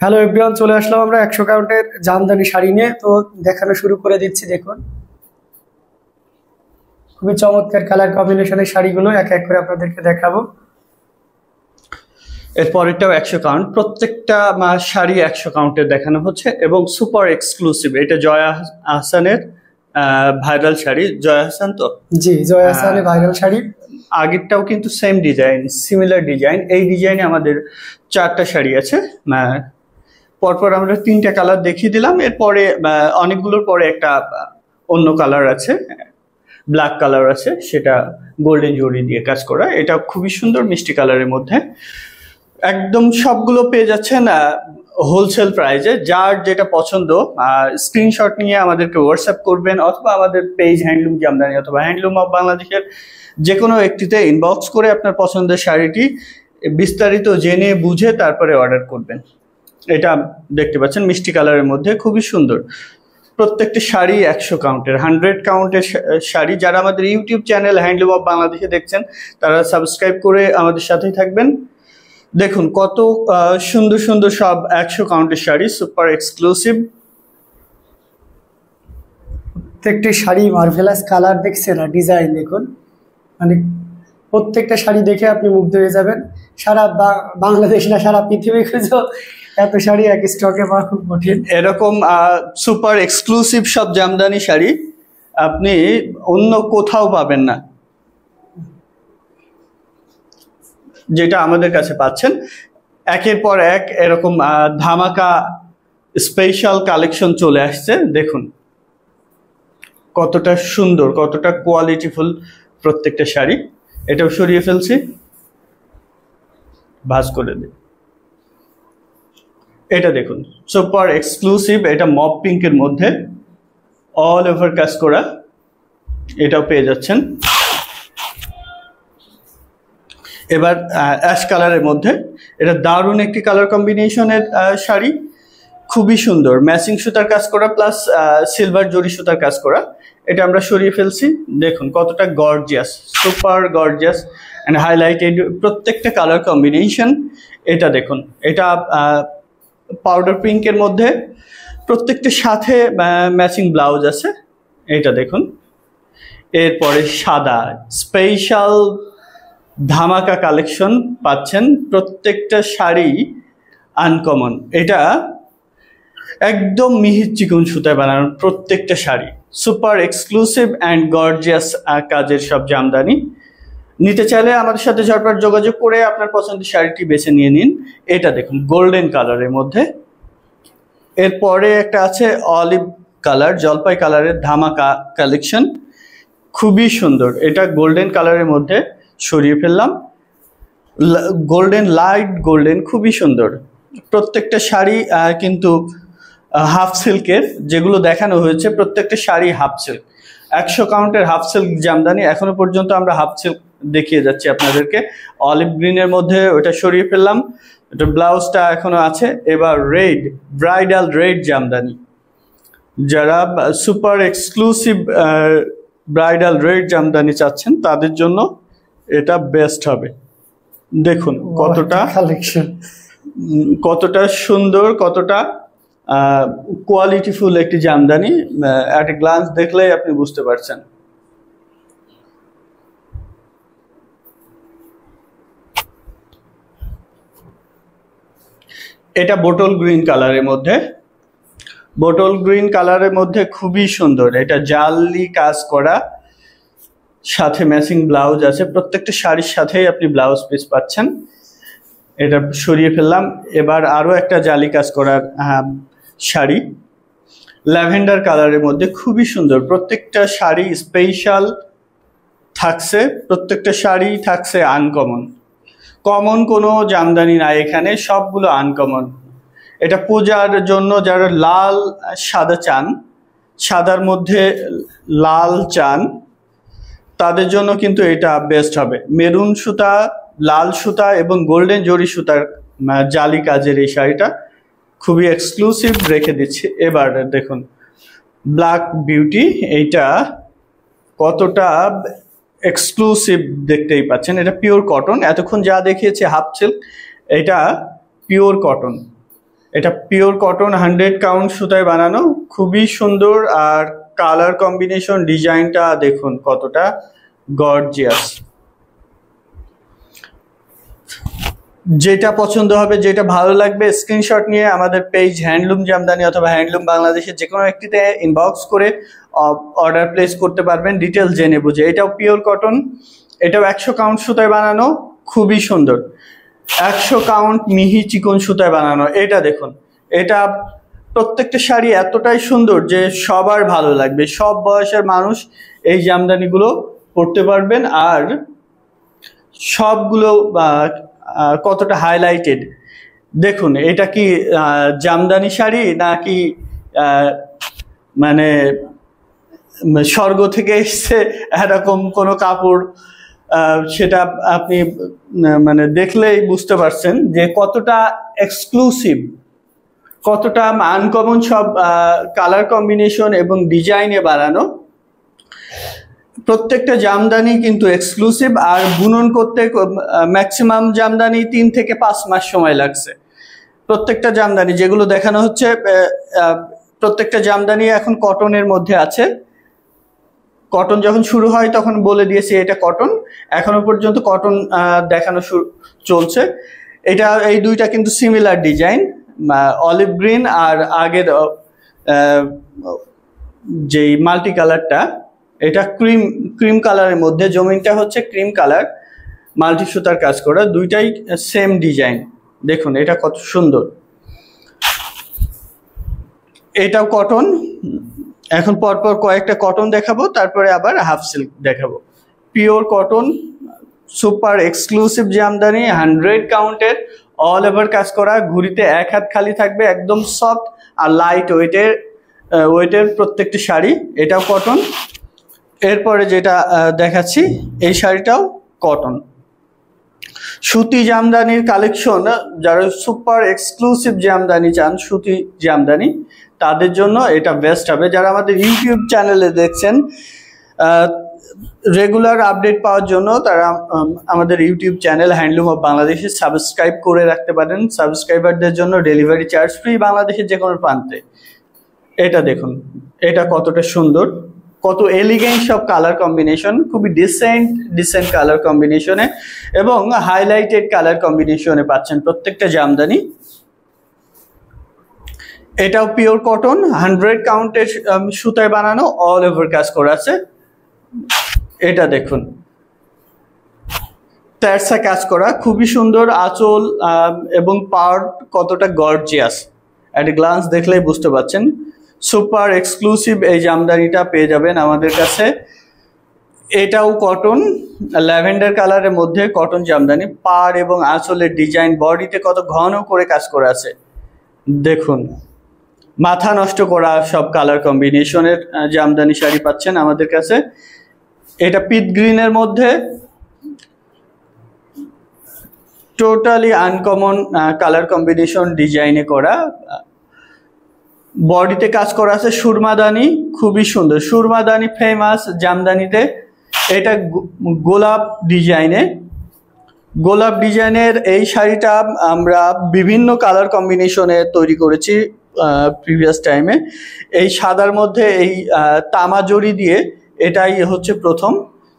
Hello everyone, চলে আসলাম আমরা 100 কাউন্টের জামদানি শাড়ি নিয়ে। তো দেখানো শুরু করে দিচ্ছি। দেখুন, খুবই চমৎকার কালার কম্বিনেশনের শাড়িগুলো এক এক করে আপনাদেরকে দেখাবো। এরপরেরটাও 100 কাউন্ট, প্রত্যেকটা শাড়ি 100 কাউন্টের দেখানো হচ্ছে এবং সুপার এক্সক্লুসিভ। এটা জয়া আহসানের ভাইরাল শাড়ি। জয়া আহসান তো? জি, জয়া আহসানের ভাইরাল শাড়ি। আগেরটাও কিন্তু সেম ডিজাইন, সিমিলার ডিজাইন। এই ডিজাইনে আমাদের 4টা শাড়ি আছে। পরপর আমরা 3টা কালার দেখিয়ে দিলাম। এরপরে অনেকগুলোর পরে একটা অন্য কালার আছে, ব্ল্যাক কালার আছে, সেটা গোল্ডেন জরি দিয়ে কাজ করা। এটা খুবই সুন্দর মিষ্টি কালারের মধ্যে। একদম সবগুলো পেয়ে যাচ্ছেন হোলসেল প্রাইজে। যার যেটা পছন্দ স্ক্রিনশট নিয়ে আমাদেরকে হোয়াটসঅ্যাপ করবেন, অথবা আমাদের পেজ হ্যান্ডলুম জামদানি অথবা হ্যান্ডলুম অফ বাংলাদেশের যে কোনো একটিতে ইনবক্স করে আপনার পছন্দের শাড়িটি বিস্তারিত জেনে বুঝে তারপরে অর্ডার করবেন। এটা দেখতে পাচ্ছেন মিষ্টি কালারের মধ্যে, খুবই সুন্দর। প্রত্যেকটি শাড়ি 100 কাউন্টের, 100 কাউন্টের শাড়ি। যারা আমাদের ইউটিউব চ্যানেল হ্যান্ডলুম অফ বাংলাদেশে দেখছেন, তারা সাবস্ক্রাইব করে আমাদের সাথেই থাকবেন। দেখুন কত সুন্দর সুন্দর সব 100 কাউন্টের শাড়ি, সুপার এক্সক্লুসিভ। প্রত্যেকটি শাড়ি মার্ভেলাস কালার দেখছেন আর ডিজাইন দেখুন, মানে প্রত্যেকটা শাড়ি দেখে আপনি মুগ্ধ হয়ে যাবেন। সারা বাংলাদেশ না, সারা পৃথিবী খুঁজো এত শাড়ি এক স্টকে পাওয়া খুব কঠিন। এরকম সুপার এক্সক্লুসিভ সব জামদানি শাড়ি আপনি অন্য কোথাও পাবেন না, যেটা আমাদের কাছে পাচ্ছেন। একের পর এক এরকম ধামাকা স্পেশাল কালেকশন চলে আসছে। দেখুন কতটা সুন্দর, কতটা কোয়ালিটিফুল প্রত্যেকটা শাড়ি। এটাও সরিয়ে ফেলছি, ভাঁজ করে দিই। এটা দেখুন সুপার এক্সক্লুসিভ, এটা মপ পিঙ্কের মধ্যে অল ওভার কাজ করা। এটাও পেয়ে যাচ্ছেন। এবার অ্যাশ কালারের মধ্যে, এটা দারুণ একটি কালার কম্বিনেশনের শাড়ি, খুবই সুন্দর। ম্যাচিং সুতার কাজ করা প্লাস সিলভার জরি সুতার কাজ করা। এটা আমরা সরিয়ে ফেলছি। দেখুন কতটা gorgeous, super gorgeous and highlighted প্রত্যেকটা কালার কম্বিনেশন। এটা দেখুন, এটা পাউডার পিঙ্কের মধ্যে, প্রত্যেকটা সাথে ম্যাচিং ব্লাউজ আছে। এটা দেখুন। এরপরে সাদা স্পেশাল ধামাকা কালেকশন পাচ্ছেন। প্রত্যেকটা শাড়ি আনকমন। এটা একদম মিহির চিকন সুতায় বানানো প্রত্যেকটা sari, super exclusive and gorgeous কাজের সব জামদানি। নিতে চাইলে আমাদের সাথে ঝটপট যোগাযোগ করে আপনার পছন্দের শাড়িটি বেছে নিয়ে নিন। এটা দেখুন গোল্ডেন কালারের মধ্যে। এরপরে একটা আছে অলিভ কালার, জলপাই কালারের ধামাকা কালেকশন, খুবই সুন্দর। এটা গোল্ডেন কালারের মধ্যে সরিয়ে ফেললাম। গোল্ডেন, লাইট গোল্ডেন, খুবই সুন্দর। প্রত্যেকটা শাড়ি কিন্তু হাফ সিল্কের, যেগুলো দেখানো হয়েছে প্রত্যেকটা শাড়ি হাফ সিল্ক। 100 কাউন্টের হাফ সিল্ক জামদানি। এখনো পর্যন্ত আমরা হাফ সিল্ক দেখিয়ে যাচ্ছি আপনাদেরকে। অলিভ গ্রিনের মধ্যে ওটা সরিয়ে ফেললাম। এটা ব্লাউজটা এখনো আছে। এবার রেড, ব্রাইডাল রেড জামদানি। যারা super exclusive bridal red jamdani চাচ্ছেন তাদের জন্য এটা বেস্ট হবে। দেখুন কতটা কালেকশন, কতটা সুন্দর, কতটা কোয়ালিটিফুল একটি জামদানি। এট এ গ্লান্স দেখলেই আপনি বুঝতে পারছেন। এটা বোটল গ্রিন কালারের মধ্যে, বোটল গ্রিন কালারের মধ্যে খুবই সুন্দর। এটা জালি কাজ করা, সাথে ম্যাচিং ব্লাউজ আছে। প্রত্যেকটা শাড়ির সাথেই আপনি ব্লাউজ পিস পাচ্ছেন। এটা সরিয়ে ফেললাম। এবার আরও একটা জালি কাজ করার শাড়ি, ল্যাভেন্ডার কালারের মধ্যে, খুবই সুন্দর। প্রত্যেকটা শাড়ি স্পেশাল থাকছে, প্রত্যেকটা শাড়ি থাকছে আনকমন। কমন কোনো জামদানি নাই এখানে, সবগুলো আনকমন। এটা পূজার জন্য যারা লাল সাদা চান, সাদার মধ্যে লাল চান, তাদের জন্য কিন্তু এটা বেস্ট হবে। মেরুন সুতা, লাল সুতা এবং গোল্ডেন জরি সুতার জালি কাজের এই শাড়িটা খুবই এক্সক্লুসিভ রেখে দিচ্ছি। এবার দেখুন ব্ল্যাক বিউটি, এইটা কতটা এক্সক্লুসিভ দেখতেই পাচ্ছেন। এটা পিওর কটন। এতক্ষণ যা দেখিয়েছে হাফ সিল্ক, এটা পিওর কটন। এটা পিওর কটন 100 কাউন্ট সুতায় বানানো, খুবই সুন্দর। আর কালার কম্বিনেশন ডিজাইনটা দেখুন কতটা গর্জিয়াস। যেটা পছন্দ হবে, যেটা ভালো লাগবে, স্ক্রিনশট নিয়ে আমাদের পেজ হ্যান্ডলুম জামদানি অথবা হ্যান্ডলুম বাংলাদেশের যে কোনো একটিতে ইনবক্স করে অর্ডার প্লেস করতে পারবেন ডিটেলস জেনে বুঝে। এটাও পিওর কটন, এটাও 100 কাউন্ট সুতায় বানানো, খুবই সুন্দর। 100 কাউন্ট মিহি চিকন সুতায় বানানো। এটা দেখুন, এটা প্রত্যেকটা শাড়ি এতটাই সুন্দর যে সবার ভালো লাগবে, সব বয়সের মানুষ এই জামদানিগুলো পরতে পারবেন। আর সবগুলো কতটা হাইলাইটেড দেখুন। এটা কি জামদানি শাড়ি নাকি মানে স্বর্গ থেকে এসছে এরকম কোনো কাপড়, সেটা আপনি মানে দেখলেই বুঝতে পারছেন যে কতটা এক্সক্লুসিভ, কতটা আনকমন সব কালার কম্বিনেশন এবং ডিজাইনে বানানো। প্রত্যেকটা জামদানি কিন্তু এক্সক্লুসিভ। আর বুনন করতে ম্যাক্সিমাম জামদানি 3 থেকে 5 মাস সময় লাগছে। প্রত্যেকটা জামদানি যেগুলো দেখানো হচ্ছে, প্রত্যেকটা জামদানি এখন কটনের মধ্যে আছে। কটন যখন শুরু হয় তখন বলে দিয়েছি এটা কটন, এখনো পর্যন্ত কটন দেখানো চলছে। এটা এই দুইটা কিন্তু সিমিলার ডিজাইন, অলিভ গ্রিন আর আগের যেই মাল্টি কালারটা, এটা ক্রিম কালারের মধ্যে, জমিনটা হচ্ছে ক্রিম কালার, মাল্টি সুতার কাজ করা, দুইটাই সেম ডিজাইন। দেখুন এটা কত সুন্দর। এটাও কটন। এখন পরপর কয়েকটা কটন দেখাবো, তারপরে আবার হাফ সিল্ক দেখাবো। Pure cotton, super exclusive jamdani, 100 কাউন্টের, অল ওভার কাজ করা, ঘুরিতে 1 হাত খালি থাকবে, একদম সফট আর লাইট ওয়েটের প্রত্যেকটি শাড়ি। এটাও কটন। এরপরে যেটা দেখাচ্ছি এই শাড়িটাও কটন। সুতি জামদানির কালেকশন, যারা সুপার এক্সক্লুসিভ জামদানি চান, সুতি জামদানি, তাদের জন্য এটা বেস্ট হবে। যারা আমাদের ইউটিউব চ্যানেলে দেখছেন, রেগুলার আপডেট পাওয়ার জন্য তারা আমাদের ইউটিউব চ্যানেল হ্যান্ডলুম অফ বাংলাদেশে সাবস্ক্রাইব করে রাখতে পারেন। সাবস্ক্রাইবারদের জন্য ডেলিভারি চার্জ ফ্রি বাংলাদেশের যে কোনো প্রান্তে। এটা দেখুন, এটা কতটা সুন্দর, কত এলিগেন্ট সব কালার কম্বিনেশন, খুবই ডিসেন্ট কালার কম্বিনেশনে এবং হাইলাইটেড কালার কম্বিনেশনে পাচ্ছেন প্রত্যেকটা জামদানি। এটাও পিওর কটন, 100 কাউন্টের সুতায় বানানো, অল ওভার কাজ করা আছে। এটা দেখুন, তেরসা কাজ করা, খুবই সুন্দর। আঁচল এবং পাড় কতটা গর্জিয়াস, একটা গ্লান্স দেখলেই বুঝতে পারছেন। সুপার এক্সক্লুসিভ এই জামদানিটা পেয়ে যাবেন আমাদের কাছে। এটাও কটন, ল্যাভেন্ডার কালারের মধ্যে কটন জামদানি, পাড় এবং আঁচলের ডিজাইন, বডিতে কত ঘন করে কাজ করা আছে দেখুন। মাথা নষ্ট করা সব কালার কম্বিনেশনের জামদানি শাড়ি পাচ্ছেন আমাদের কাছে। এটা পিট গ্রিনের মধ্যে, টোটালি আনকমন কালার কম্বিনেশন ডিজাইনে করা, বডিতে কাজ করা আছে সুরমাদানি, খুবই সুন্দর। সুরমাদানি ফেমাস জামদানিতে। এটা গোলাপ ডিজাইনের এই শাড়িটা আমরা বিভিন্ন কালার কম্বিনেশনে তৈরি করেছি প্রিভিয়াস টাইমে। এই সাদার মধ্যে এই তামা জড়ি দিয়ে, এটাই হচ্ছে প্রথম।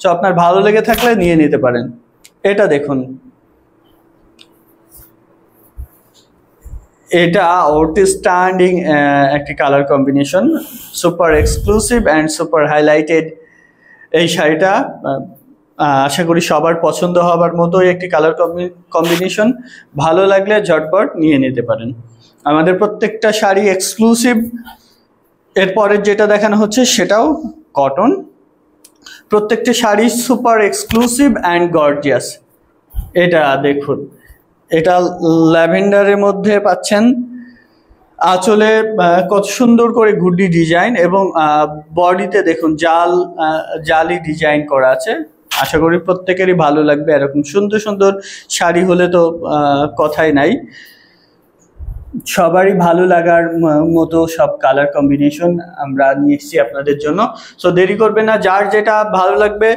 তো আপনার ভালো লেগে থাকলে নিয়ে নিতে পারেন। এটা দেখুন, এটা আউটস্ট্যান্ডিং একটি colour combination, super exclusive and super highlighted. এই শাড়িটা আশা করি সবার পছন্দ হবার মতোই একটি কালার কম্বিনেশন। ভালো লাগলে ঝটপট নিয়ে নিতে পারেন। আমাদের প্রত্যেকটা শাড়ি এক্সক্লুসিভ। এরপরের যেটা দেখানো হচ্ছে সেটাও কটন। প্রত্যেকটা sari super exclusive and gorgeous. এটা দেখুন, এটা ল্যাভেন্ডারের মধ্যে পাচ্ছেন, আঁচলে কত সুন্দর করে ঘুড্ডি ডিজাইন এবং বডিতে দেখুন জালি ডিজাইন করা আছে। আশা করি প্রত্যেকেরই ভালো লাগবে। এরকম সুন্দর সুন্দর শাড়ি হলে তো কথাই নাই, সবারই ভালো লাগার মতো সব কালার কম্বিনেশন আমরা নিয়ে এসেছি আপনাদের জন্য। সো দেরি করবেন না, যার যেটা ভালো লাগবে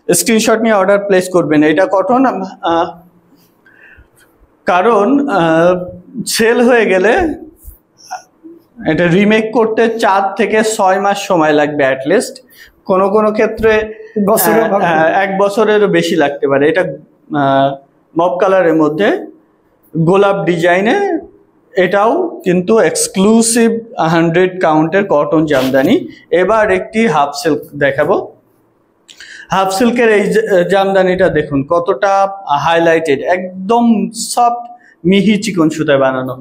স্ক্রিনশট নিয়ে অর্ডার প্লেস করবেন। এটা কটন, কারণ সেল হয়ে গেলে এটা রিমেক করতে 4 থেকে 6 মাস সময় লাগবে অ্যাটলিস্ট, কোনো কোনো ক্ষেত্রে 1 বছরেরও বেশি লাগতে পারে। এটা মব কালারের মধ্যে গোলাপ ডিজাইনে, এটাও কিন্তু এক্সক্লুসিভ 100 কাউন্টের কটন জামদানি। এবার একটি হাফ সিল্ক দেখাবো। হাফ সিল্কের এই জামদানিটা দেখুন কতটা হাইলাইটেড, একদম সফট মিহি চিকন সুতায় বানানো,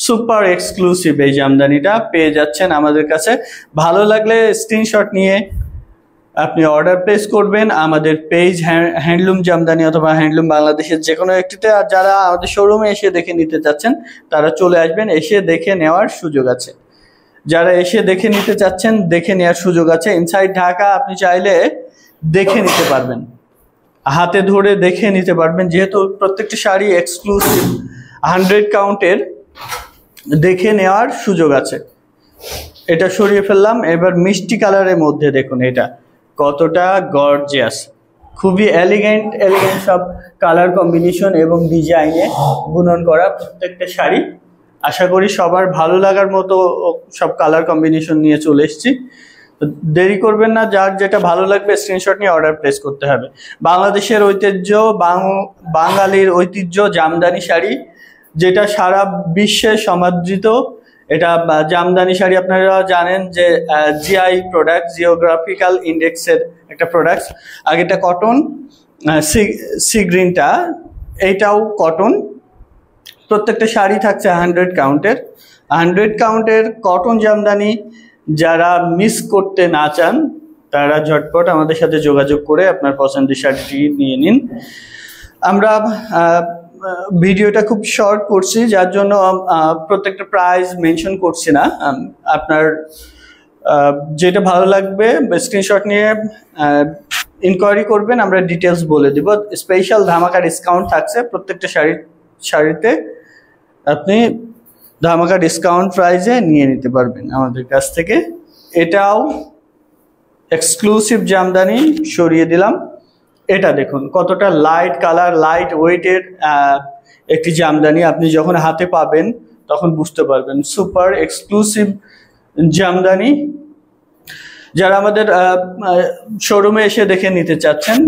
সুপার এক্সক্লুসিভ এই জামদানিটা পেয়ে যাচ্ছেন আমাদের কাছে। ভালো লাগলে স্ক্রিনশট নিয়ে আপনি অর্ডার প্লেস করবেন আমাদের পেজ হ্যান্ডলুম জামদানি অথবা হ্যান্ডলুম বাংলাদেশের যে কোনো একটিতে। আর যারা আমাদের শোরুমে এসে দেখে নিতে চাচ্ছেন তারা চলে আসবেন, এসে দেখে নেওয়ার সুযোগ আছে। যারা এসে দেখে নিতে চাচ্ছেন দেখে নেওয়ার সুযোগ আছে। ইনসাইড ঢাকা আপনি চাইলে দেখে নিতে পারবেন, হাতে ধরে দেখে নিতে পারবেন, যেহেতু প্রত্যেকটি শাড়ি এক্সক্লুসিভ 100 কাউন্টের, দেখে নেওয়ার সুযোগ আছে। এটা সরিয়ে ফেললাম। এবার মিষ্টি কালারের মধ্যে দেখুন এটা কতটা গর্জিয়াস, খুবই এলিগেন্ট সব কালার কম্বিনেশন এবং ডিজাইনে বুনন করা প্রত্যেকটা শাড়ি। আশা করি সবার ভালো লাগার মতো সব কালার কম্বিনেশন নিয়ে চলে এসেছি। দেরি করবেন না, যার যেটা ভালো লাগবে স্ক্রিনশট নিয়ে অর্ডার প্লেস করতে হবে। বাংলাদেশের ঐতিহ্য, বাঙালির ঐতিহ্য জামদানি শাড়ি, যেটা সারা বিশ্বে সমাদৃত। এটা জামদানি শাড়ি আপনারা জানেন যে জিআই প্রোডাক্ট, জিওগ্রাফিক্যাল ইন্ডেক্সের একটা প্রোডাক্ট। আগেটা কটন, সি গ্রিনটা, এইটাও কটন। প্রত্যেকটা শাড়ি থাকছে 100 কাউন্টের। 100 কাউন্টের কটন জামদানি যারা মিস করতে না চান তারা ঝটপট আমাদের সাথে যোগাযোগ করে আপনার পছন্দের শাড়িটি নিয়ে নিন। আমরা ভিডিওটা খুব শর্ট করছি, যার জন্য প্রত্যেকটা প্রাইস মেনশন করছি না। আপনার যেটা ভালো লাগবে স্ক্রিনশট নিয়ে ইনকোয়ারি করবেন, আমরা ডিটেলস বলে দিব। স্পেশাল ধামাকা ডিসকাউন্ট থাকছে প্রত্যেকটা শাড়িতে, আপনি ধামাকা ডিসকাউন্ট প্রাইসে নিয়ে নিতে পারবেন আমাদের কাছ থেকে। এটাও এক্সক্লুসিভ জামদানি সরিয়ে দিলাম। এটা দেখুন কতটা লাইট কালার, লাইট ওয়েটের একটি জামদানি। আপনি যখন হাতে পাবেন তখন বুঝতে পারবেন সুপার এক্সক্লুসিভ জামদানি। যারা আমাদের শোরুমে এসে দেখে নিতে চাচ্ছেন,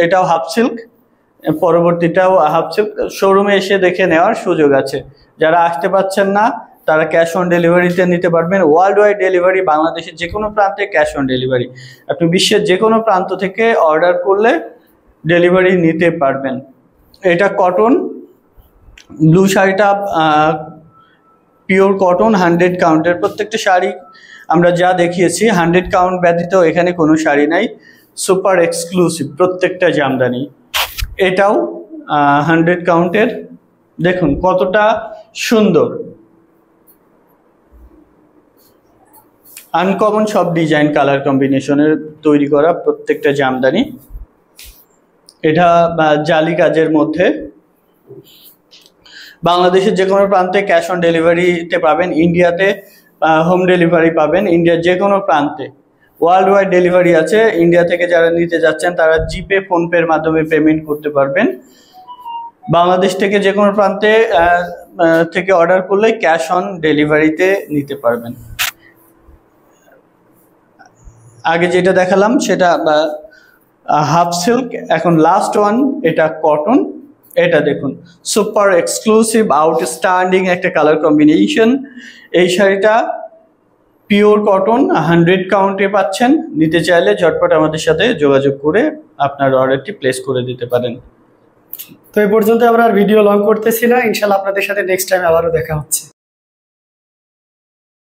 এটাও হাফ সিল্ক, পরবর্তীটাও হাফ সিল্ক, শোরুমে এসে দেখে নেওয়ার সুযোগ আছে। যারা আসতে পারছেন না তারা ক্যাশ অন ডেলিভারিতে নিতে পারবেন। ওয়ার্ল্ড ওয়াইড ডেলিভারি, বাংলাদেশের যে কোনো প্রান্তে ক্যাশ অন ডেলিভারি। আপনি বিশ্বের যে কোনো প্রান্ত থেকে অর্ডার করলে ডেলিভারি নিতে পারবেন। এটা কটন, ব্লু শাড়িটা পিওর কটন 100 কাউন্টের। প্রত্যেকটা শাড়ি আমরা যা দেখিয়েছি 100 কাউন্ট ব্যতীত এখানে কোনো শাড়ি নাই, সুপার এক্সক্লুসিভ প্রত্যেকটা জামদানি। এটাও 100 কাউন্টের। দেখুন কতটা সুন্দর, আনকমন সব ডিজাইন কালার কম্বিনেশনের তৈরি করা প্রত্যেকটা জামদানি। এটা জালি কাজের মধ্যে, বাংলাদেশের যে কোনো প্রান্তে ক্যাশ অন ডেলিভারিতে পাবেন, ইন্ডিয়াতে হোম ডেলিভারি পাবেন, ইন্ডিয়ার যে কোনো প্রান্তে ওয়ার্ল্ড ওয়াইড ডেলিভারি আছে। ইন্ডিয়া থেকে যারা নিতে যাচ্ছেন তারা জিপে, ফোনপের মাধ্যমে পেমেন্ট করতে পারবেন। বাংলাদেশ থেকে যে কোনো প্রান্তে থেকে অর্ডার করলে ক্যাশ অন ডেলিভারিতে নিতে পারবেন। আগে যেটা দেখালাম সেটা হাফ সিল্ক, এখন লাস্ট ওয়ান এটা কটন। এটা দেখুন সুপার এক্সক্লুসিভ আউটস্ট্যান্ডিং একটা কালার কম্বিনেশন। এই শাড়িটা পিওর কটন 100 কাউন্টে পাচ্ছেন। নিতে চাইলে ঝটপট আমাদের সাথে যোগাযোগ করে আপনার অর্ডারটি প্লেস করে দিতে পারেন। তো এই পর্যন্ত আমরা আর ভিডিও লং করতেছি না, ইনশাল্লাহ আপনাদের সাথে নেক্সট টাইম আবারও দেখা হচ্ছে।